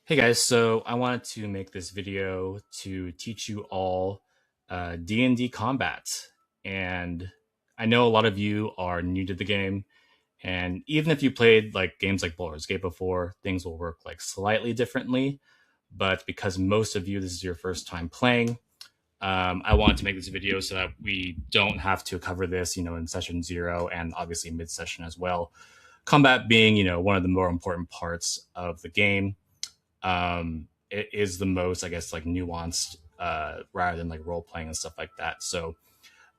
Hey guys, so I wanted to make this video to teach you all D&D Combat. And I know a lot of you are new to the game, and even if you played like games like Baldur's Gate before, things will work like slightly differently. But because most of you, this is your first time playing, I wanted to make this video so that we don't have to cover this, in session 0 and obviously mid-session as well. Combat being, one of the more important parts of the game. It is the most, I guess, like nuanced rather than like role playing and stuff like that. So,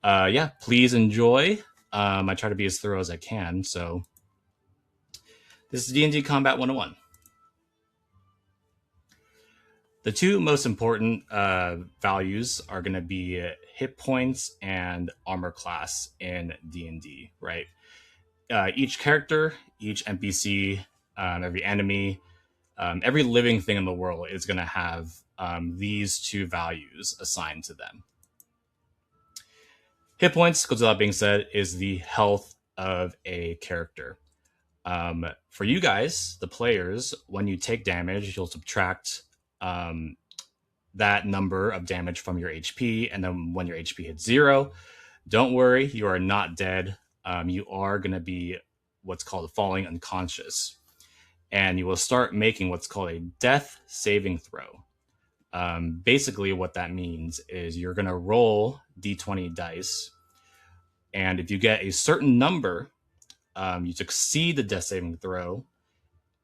yeah, please enjoy. I try to be as thorough as I can. So, this is D&D Combat 101. The two most important values are going to be hit points and armor class in D&D, right? Each character, each NPC, every enemy, every living thing in the world is going to have these two values assigned to them. Hit points, goes without being said, is the health of a character. For you guys, the players, when you take damage, you'll subtract that number of damage from your HP, and then when your HP hits 0, don't worry, you are not dead. You are going to be what's called falling unconscious, and you will start making what's called a death saving throw. Basically, what that means is you're going to roll d20 dice, and if you get a certain number, you succeed the death saving throw.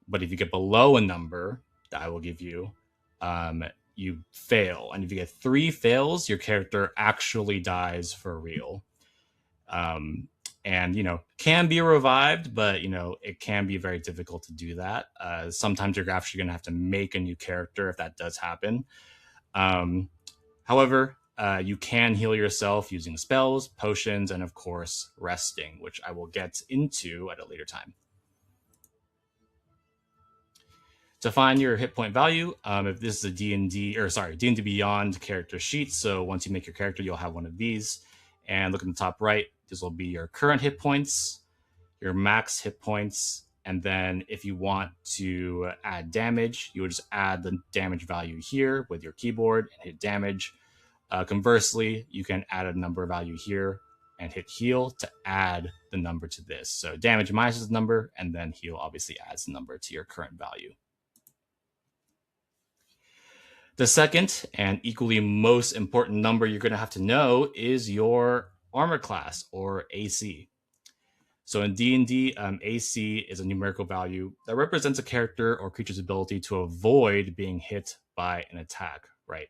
But if you get below a number that I will give you, you fail. And if you get 3 fails, your character actually dies for real. And can be revived, but it can be very difficult to do that. Sometimes you're actually going to have to make a new character if that does happen. However, you can heal yourself using spells, potions, and of course resting, which I will get into at a later time. To find your hit point value, if this is a D&D Beyond character sheet, so once you make your character, you'll have one of these. And look at the top right, this will be your current hit points, your max hit points, and then if you want to add damage, you would just add the damage value here with your keyboard and hit damage. Conversely, you can add a number value here and hit heal to add the number to this. So damage minus the number, and then heal obviously adds the number to your current value. The second and equally most important number you're going to have to know is your armor class, or AC. So in D&D, AC is a numerical value that represents a character or creature's ability to avoid being hit by an attack, right?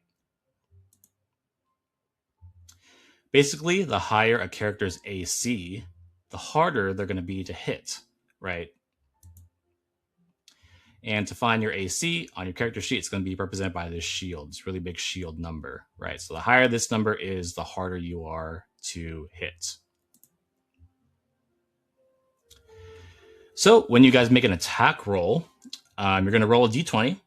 Basically, the higher a character's AC, the harder they're going to be to hit, right? And to find your AC on your character sheet, it's going to be represented by this shield, this really big shield number, right? So the higher this number is, the harder you are to hit. So when you guys make an attack roll, you're going to roll a d20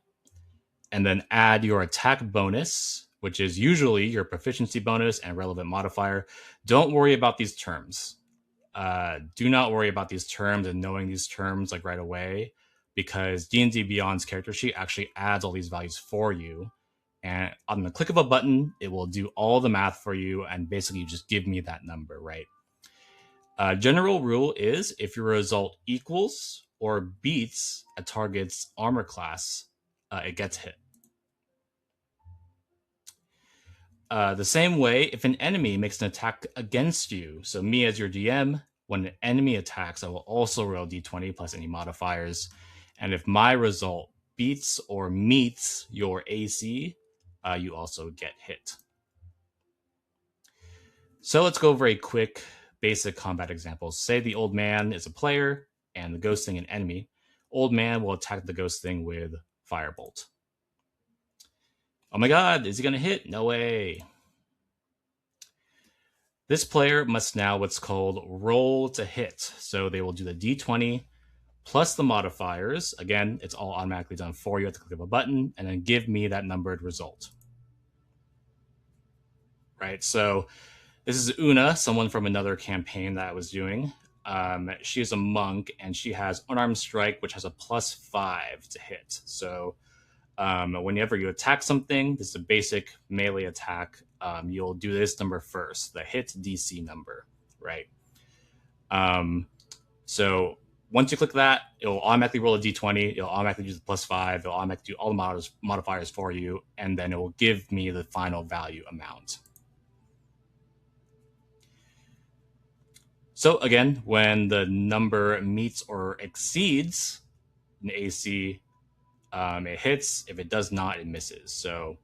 and then add your attack bonus, which is usually your proficiency bonus and relevant modifier. Don't worry about these terms. Do not worry about these terms and knowing these terms like right away, because D&D Beyond's character sheet actually adds all these values for you. And on the click of a button, it will do all the math for you and basically just give me that number, right? General rule is if your result equals or beats a target's armor class, it gets hit. The same way, if an enemy makes an attack against you, so me as your DM, when an enemy attacks, I will also roll d20 plus any modifiers. And if my result beats or meets your AC, you also get hit. So let's go over a quick basic combat example. Say the old man is a player and the ghost thing an enemy. Old man will attack the ghost thing with firebolt. Oh my god, is he going to hit? No way. This player must now what's called roll to hit. So they will do the d20 plus the modifiers. Again, it's all automatically done for you at the click of a button, and then give me that numbered result. Right, so this is Una, someone from another campaign that I was doing. She is a monk, and she has unarmed strike, which has a +5 to hit. So Whenever you attack something, this is a basic melee attack. You'll do this number first, the hit DC number, right? So once you click that, it'll automatically roll a d20. It'll automatically do the +5. It'll automatically do all the modifiers for you, and then it will give me the final value amount. So again, when the number meets or exceeds an AC, it hits. If it does not, it misses. So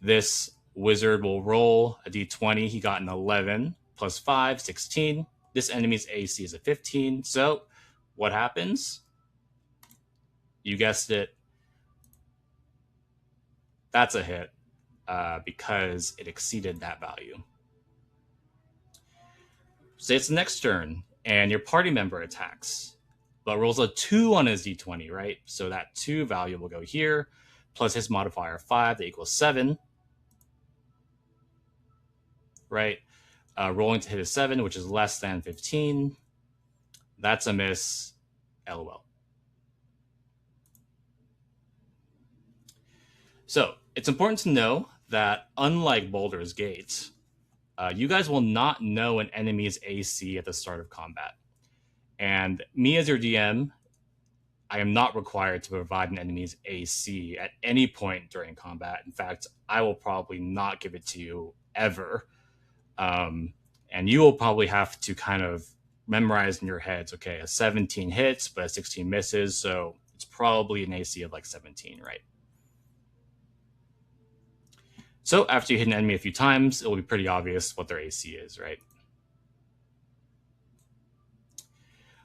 this wizard will roll a d20. He got an 11 +5, 16. This enemy's AC is a 15. So what happens? You guessed it. That's a hit because it exceeded that value. Say it's the next turn, and your party member attacks, but rolls a 2 on his d20, right? So that 2 value will go here, plus his modifier 5, that equals 7, right? Rolling to hit a 7, which is less than 15. That's a miss, LOL. So it's important to know that unlike Baldur's Gate, you guys will not know an enemy's AC at the start of combat. And me as your DM, I am not required to provide an enemy's AC at any point during combat. In fact, I will probably not give it to you ever. And you will probably have to kind of memorize in your heads, okay, a 17 hits, but a 16 misses. So it's probably an AC of like 17, right? So after you hit an enemy a few times, it will be pretty obvious what their AC is, right?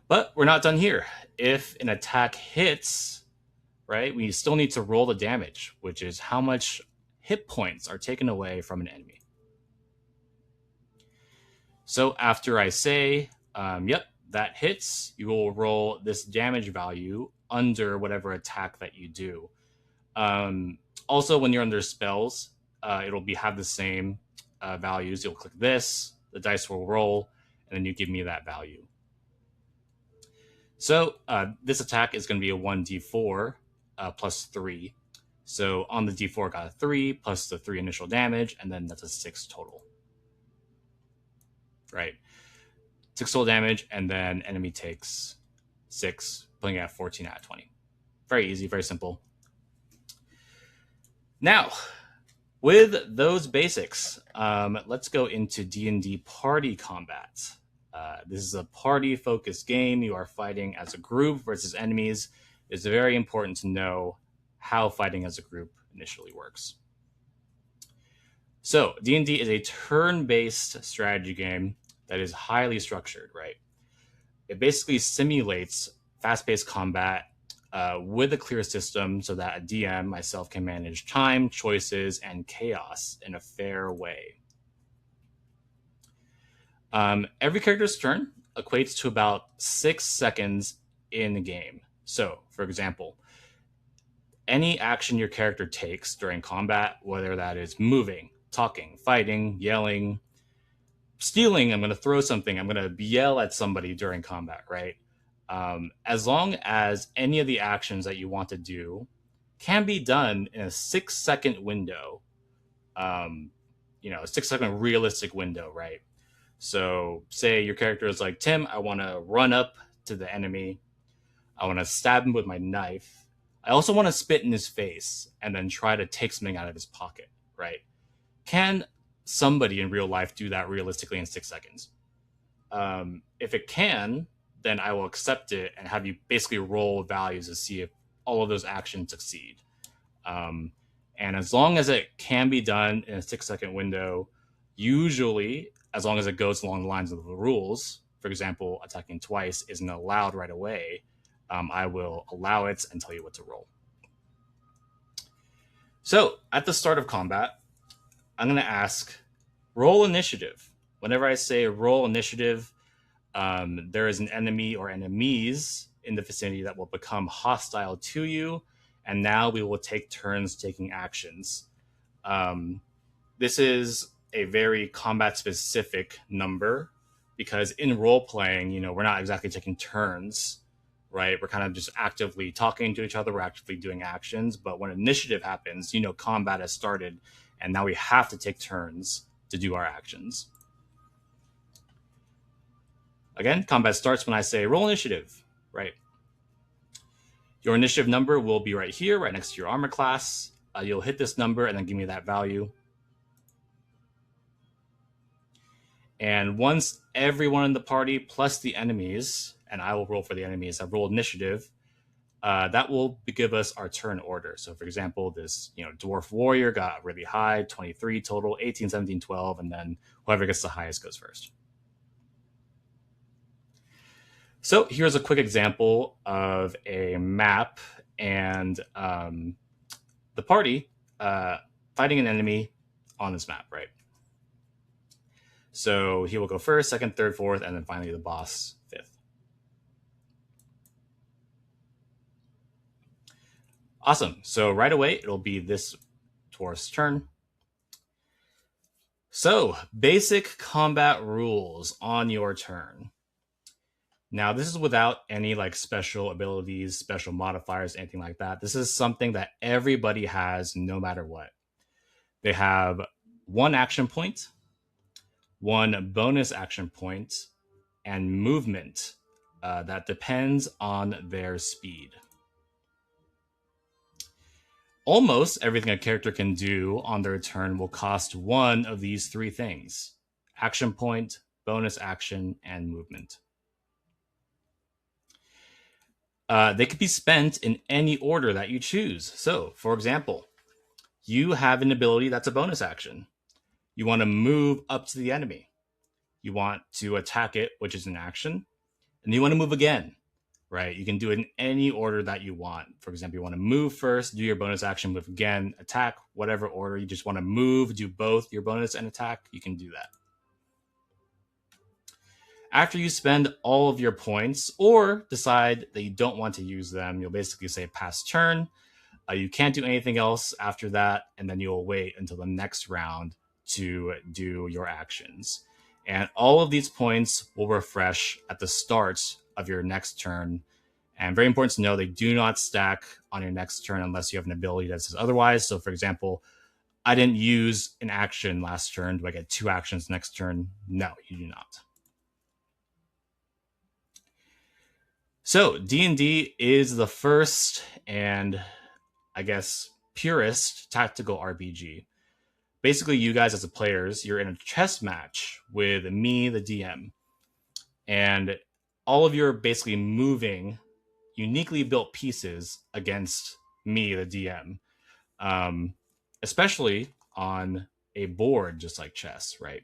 But we're not done here. If an attack hits, right, we still need to roll the damage, which is how much hit points are taken away from an enemy. So after I say, yep, that hits, you will roll this damage value under whatever attack that you do. Also, when you're under spells, it'll have the same values. You'll click this, the dice will roll, and then you give me that value. So this attack is going to be a 1d4 +3. So on the d4, I got a 3 plus the 3 initial damage, and then that's a 6 total. Right. 6 total damage, and then enemy takes 6, putting it at 14 out of 20. Very easy, very simple. Now, with those basics, let's go into D&D Party Combat. This is a party-focused game. You are fighting as a group versus enemies. It's very important to know how fighting as a group initially works. So, D&D is a turn-based strategy game that is highly structured, right? It basically simulates fast-paced combat with a clear system so that a DM, myself, can manage time, choices, and chaos in a fair way. Every character's turn equates to about 6 seconds in the game. So, for example, any action your character takes during combat, whether that is moving, talking, fighting, yelling, stealing, I'm going to throw something, I'm going to yell at somebody during combat, right? As long as any of the actions that you want to do can be done in a 6-second window, a 6-second realistic window, right? So say your character is like, Tim, I want to run up to the enemy. I want to stab him with my knife. I also want to spit in his face and then try to take something out of his pocket, right? Can somebody in real life do that realistically in 6 seconds? If it can, then I will accept it and have you basically roll values to see if all of those actions succeed. And as long as it can be done in a 6-second window, usually, as long as it goes along the lines of the rules, for example, attacking twice isn't allowed right away, I will allow it and tell you what to roll. So at the start of combat, I'm going to ask, roll initiative. Whenever I say roll initiative, there is an enemy or enemies in the vicinity that will become hostile to you, and now we will take turns taking actions. This is a very combat-specific number because in role-playing, we're not exactly taking turns right? We're kind of just actively talking to each other. We're actively doing actions. But when initiative happens, combat has started, and now we have to take turns to do our actions. Again, combat starts when I say roll initiative, right? Your initiative number will be right here, right next to your armor class. You'll hit this number and then give me that value. And once everyone in the party plus the enemies, and I will roll for the enemies, have rolled initiative, that will give us our turn order. So for example, this dwarf warrior got really high, 23 total, 18, 17, 12, and then whoever gets the highest goes first. So here's a quick example of a map and the party fighting an enemy on this map, right? So he will go first, second, third, fourth, and then finally the boss fifth. Awesome. So right away, it'll be this dwarf's turn. So basic combat rules on your turn. Now, this is without any special abilities, special modifiers, anything like that. This is something that everybody has no matter what. They have one action point, one bonus action point, and movement that depends on their speed. Almost everything a character can do on their turn will cost one of these three things: action point, bonus action, and movement. They could be spent in any order that you choose. So, for example, you have an ability that's a bonus action. You want to move up to the enemy. You want to attack it, which is an action. And you want to move again, right? You can do it in any order that you want. For example, you want to move first, do your bonus action, move again, attack, whatever order. You just want to move, do both your bonus and attack. You can do that. After you spend all of your points or decide that you don't want to use them, you'll basically say pass turn. You can't do anything else after that, and then you'll wait until the next round to do your actions. And all of these points will refresh at the start of your next turn. And very important to know, they do not stack on your next turn unless you have an ability that says otherwise. So for example, I didn't use an action last turn. Do I get 2 actions next turn? No, you do not. So D&D is the first and I guess purest tactical RPG. Basically, you guys as the players, you're in a chess match with me, the DM, and all of your basically moving uniquely built pieces against me, the DM, especially on a board just like chess, right?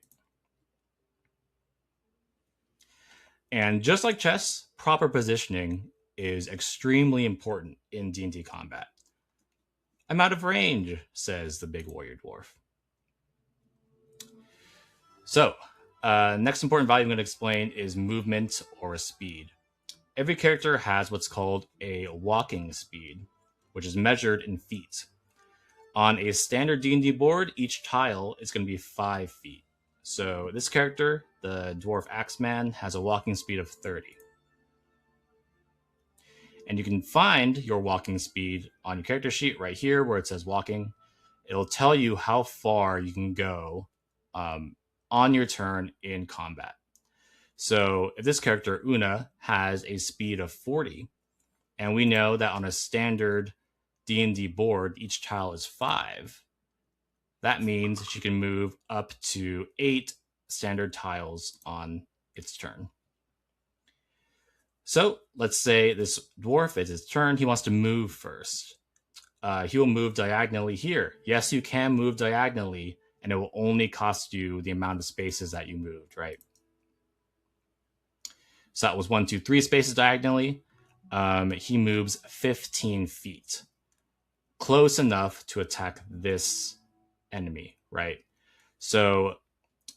And just like chess, proper positioning is extremely important in D&D combat. I'm out of range, says the big warrior dwarf. So, next important value I'm going to explain is movement or speed. Every character has what's called a walking speed, which is measured in feet. On a standard D&D board, each tile is going to be 5 feet. So this character, the Dwarf Axeman, has a walking speed of 30. And you can find your walking speed on your character sheet right here where it says walking. It'll tell you how far you can go on your turn in combat. So if this character, Una, has a speed of 40, and we know that on a standard D&D board, each tile is 5, that means she can move up to 8 standard tiles on its turn. So let's say this dwarf, it's his turn. He wants to move first. He will move diagonally here. Yes, you can move diagonally, and it will only cost you the amount of spaces that you moved, right? So that was 1, 2, 3 spaces diagonally. He moves 15 feet. Close enough to attack this enemy, right? So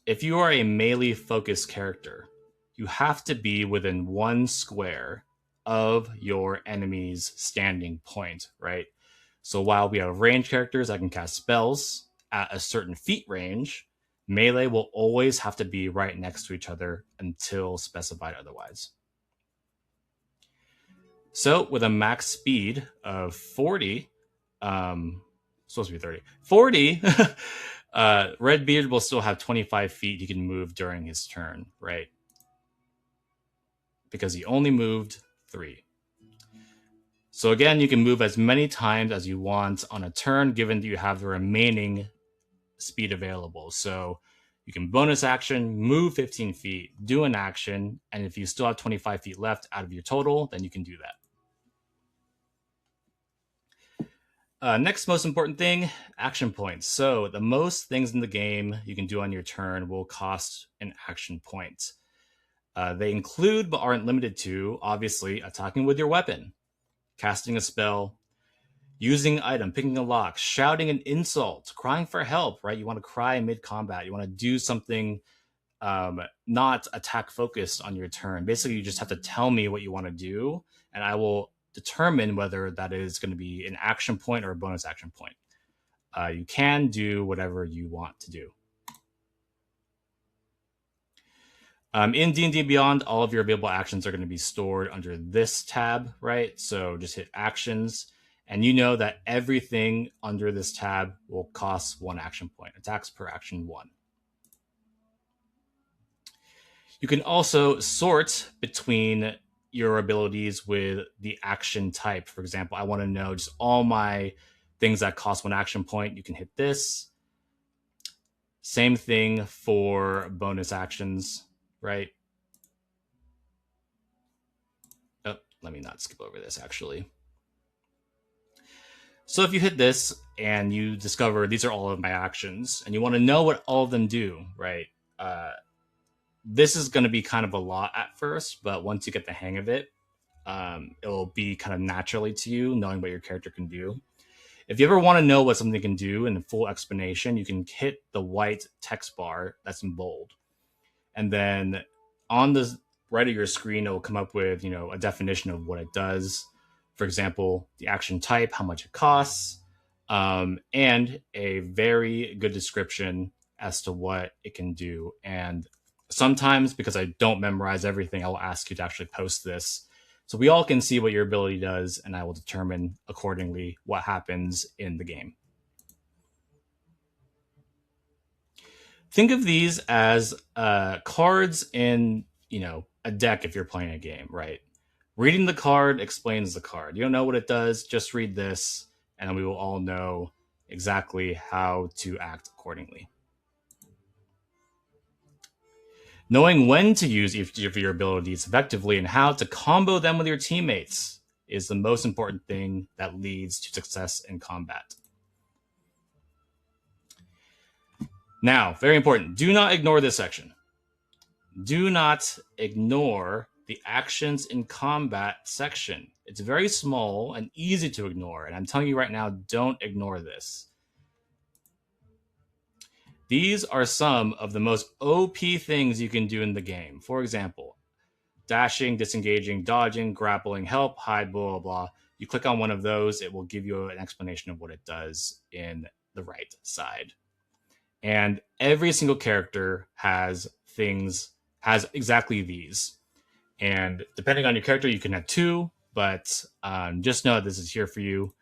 if you are a melee focused character, you have to be within 1 square of your enemy's standing point, right? So while we have ranged characters that can cast spells at a certain feet range, melee will always have to be right next to each other until specified otherwise. So with a max speed of 40, supposed to be 30, 40, Redbeard will still have 25 feet he can move during his turn, right? Because he only moved 3. So again, you can move as many times as you want on a turn, given that you have the remaining speed available. So you can bonus action, move 15 feet, do an action, and if you still have 25 feet left out of your total, then you can do that. Next most important thing, action points. So the most things in the game you can do on your turn will cost an action point. They include, but aren't limited to, obviously, attacking with your weapon, casting a spell, using an item, picking a lock, shouting an insult, crying for help, right? You want to cry mid-combat. You want to do something not attack focused on your turn. Basically, you just have to tell me what you want to do, and I will determine whether that is going to be an action point or a bonus action point. You can do whatever you want to do. In D&D Beyond, all of your available actions are going to be stored under this tab, right? So just hit actions, and you know that everything under this tab will cost 1 action point. Attacks per action 1. You can also sort between your abilities with the action type. For example, I want to know just all my things that cost 1 action point. You can hit this. Same thing for bonus actions, right? Oh, let me not skip over this actually. So if you hit this and you discover these are all of my actions and you want to know what all of them do, right? This is going to be kind of a lot at first, but once you get the hang of it, it'll be kind of naturally to you, knowing what your character can do. If you ever want to know what something can do in a full explanation, you can hit the white text bar that's in bold. And then on the right of your screen, it will come up with, a definition of what it does. For example, the action type, how much it costs, and a very good description as to what it can do. And sometimes, because I don't memorize everything, I will ask you to actually post this so we all can see what your ability does, and I will determine accordingly what happens in the game. Think of these as cards in, a deck if you're playing a game, right? Reading the card explains the card. You don't know what it does, just read this, and we will all know exactly how to act accordingly. Knowing when to use each of your abilities effectively and how to combo them with your teammates is the most important thing that leads to success in combat. Now, very important, do not ignore this section. Do not ignore the actions in combat section. It's very small and easy to ignore, and I'm telling you right now, don't ignore this. These are some of the most OP things you can do in the game. For example, dashing, disengaging, dodging, grappling, help, hide, blah, blah, blah. You click on one of those, it will give you an explanation of what it does in the right side. And every single character has exactly these. And depending on your character, you can have 2, but just know that this is here for you.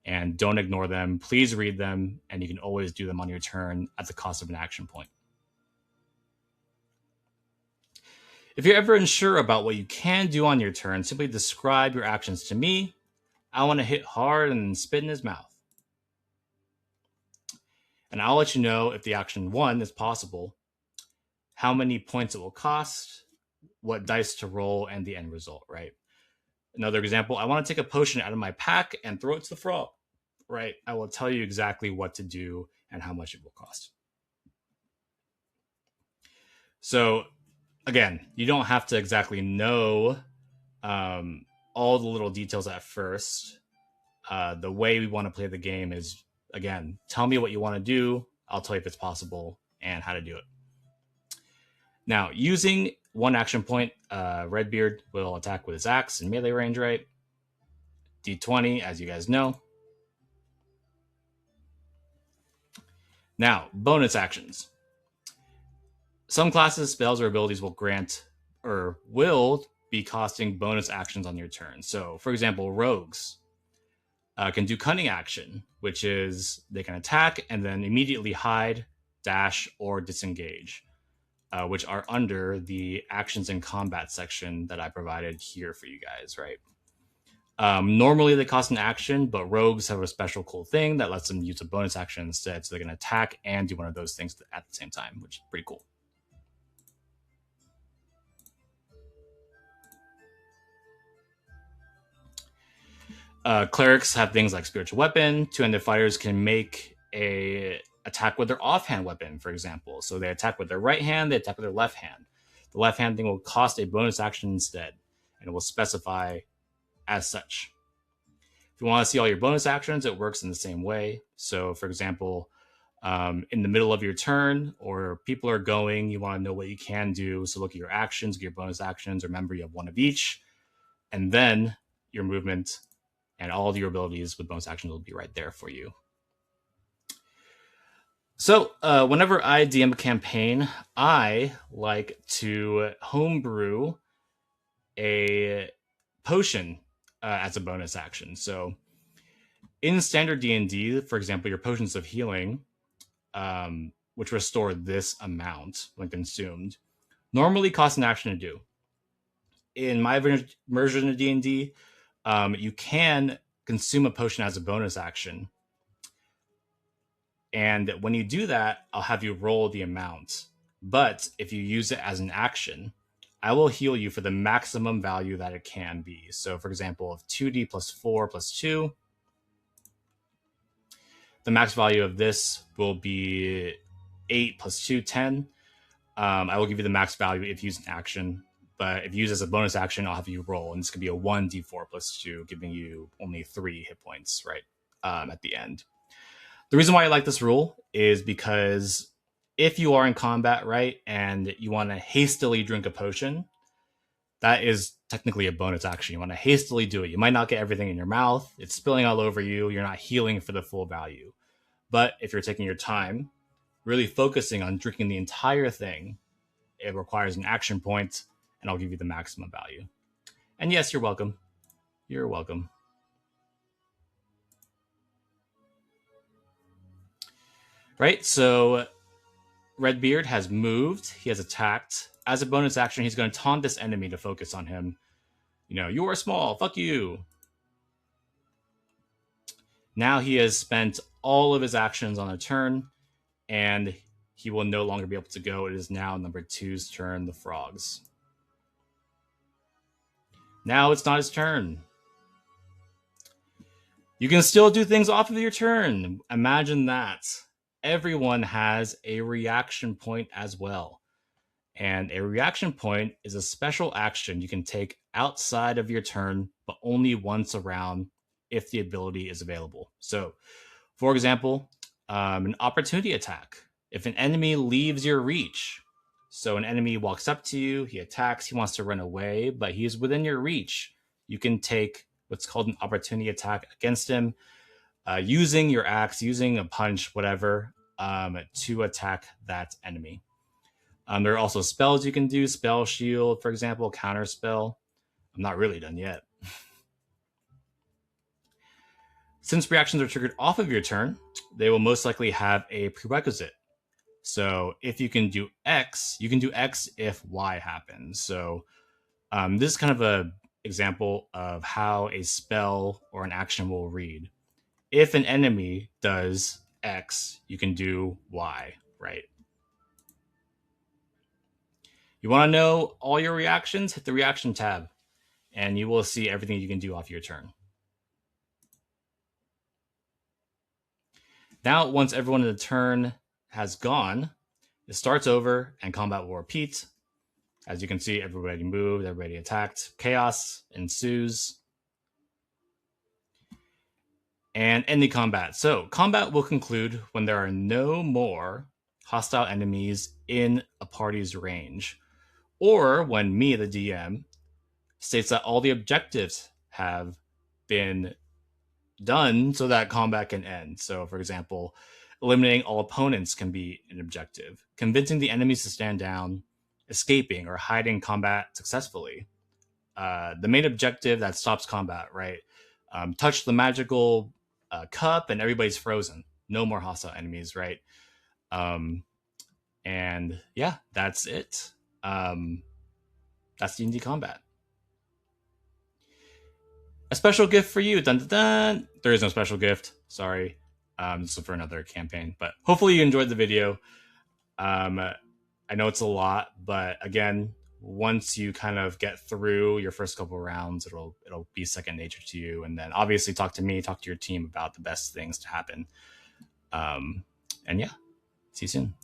And don't ignore them. Please read them, and you can always do them on your turn at the cost of an action point. If you're ever unsure about what you can do on your turn, simply describe your actions to me. I want to hit hard and spit in his mouth. And I'll let you know if the action 1 is possible, how many points it will cost, what dice to roll, and the end result, right? Another example, I want to take a potion out of my pack and throw it to the frog, right? I will tell you exactly what to do and how much it will cost. So again, you don't have to exactly know all the little details at first. The way we want to play the game is, again, tell me what you want to do. I'll tell you if it's possible and how to do it. Now, using 1 action point, Redbeard will attack with his axe in melee range, right? D20, as you guys know. Now, bonus actions. Some classes, spells, or abilities will grant or will be costing bonus actions on your turn. So, for example, rogues can do cunning action, which is they can attack and then immediately hide, dash, or disengage, which are under the actions and combat section that I provided here for you guys, right? Normally they cost an action, but rogues have a special cool thing that lets them use a bonus action instead, so they can attack and do one of those things at the same time, which is pretty cool. Clerics have things like spiritual weapon. Two-handed fighters can make a attack with their offhand weapon, for example. So they attack with their right hand, they attack with their left hand. The left hand thing will cost a bonus action instead, and it will specify as such. If you want to see all your bonus actions, it works in the same way. So, for example, in the middle of your turn, or people are going, you want to know what you can do. So look at your actions, your bonus actions. Remember, you have one of each, and then your movement and all of your abilities with bonus actions will be right there for you. So whenever I DM a campaign, I like to homebrew a potion as a bonus action. So in standard D&D, for example, your potions of healing, which restore this amount when consumed, normally cost an action to do. In my version of D&D, you can consume a potion as a bonus action. And when you do that, I'll have you roll the amount. But if you use it as an action, I will heal you for the maximum value that it can be. So, for example, if 2d plus 4 plus 2, the max value of this will be 8 plus 2, 10. I will give you the max value if you use an action. But if you use it as a bonus action, I'll have you roll. And this could be a 1d4 plus 2, giving you only 3 hit points, right, at the end. The reason why I like this rule is because if you are in combat, right, and you want to hastily drink a potion, that is technically a bonus action. You want to hastily do it. You might not get everything in your mouth. It's spilling all over you. You're not healing for the full value. But if you're taking your time, really focusing on drinking the entire thing, it requires an action point, and I'll give you the maximum value. And yes, you're welcome. You're welcome. Right, so Redbeard has moved. He has attacked. As a bonus action, he's going to taunt this enemy to focus on him. You know, you are small. Fuck you. Now he has spent all of his actions on a turn, and he will no longer be able to go. It is now number 2's turn, the frogs. Now it's not his turn. You can still do things off of your turn. Imagine that. Everyone has a reaction point as well. And a reaction point is a special action you can take outside of your turn, but only once a round if the ability is available. So, for example, an opportunity attack. If an enemy leaves your reach, so an enemy walks up to you, he attacks, he wants to run away, but he's within your reach, you can take what's called an opportunity attack against him, using your axe, using a punch, whatever, to attack that enemy. There are also spells you can do. Spell shield, for example, counter spell. I'm not really done yet. Since reactions are triggered off of your turn, they will most likely have a prerequisite. So if you can do X, you can do X if Y happens. So this is kind of an example of how a spell or an action will read. If an enemy does X, you can do Y, right? You want to know all your reactions? Hit the reaction tab, and you will see everything you can do off your turn. Now, once everyone in the turn has gone, it starts over, and combat will repeat. As you can see, everybody moved, everybody attacked. Chaos ensues. And ending combat. So, combat will conclude when there are no more hostile enemies in a party's range, or when me, the DM, states that all the objectives have been done so that combat can end. So, for example, eliminating all opponents can be an objective. Convincing the enemies to stand down, escaping, or hiding combat successfully. the main objective that stops combat, right? Touch the magical cup and everybody's frozen. No more hostile enemies, right? Um, and yeah, that's it. That's D&D Combat. A special gift for you. Dun, dun, dun. There is no special gift. Sorry. This is for another campaign, but hopefully you enjoyed the video. I know it's a lot, but again, once you kind of get through your first couple of rounds, it'll be second nature to you. And then obviously talk to me, talk to your team about the best things to happen. And yeah, see you soon.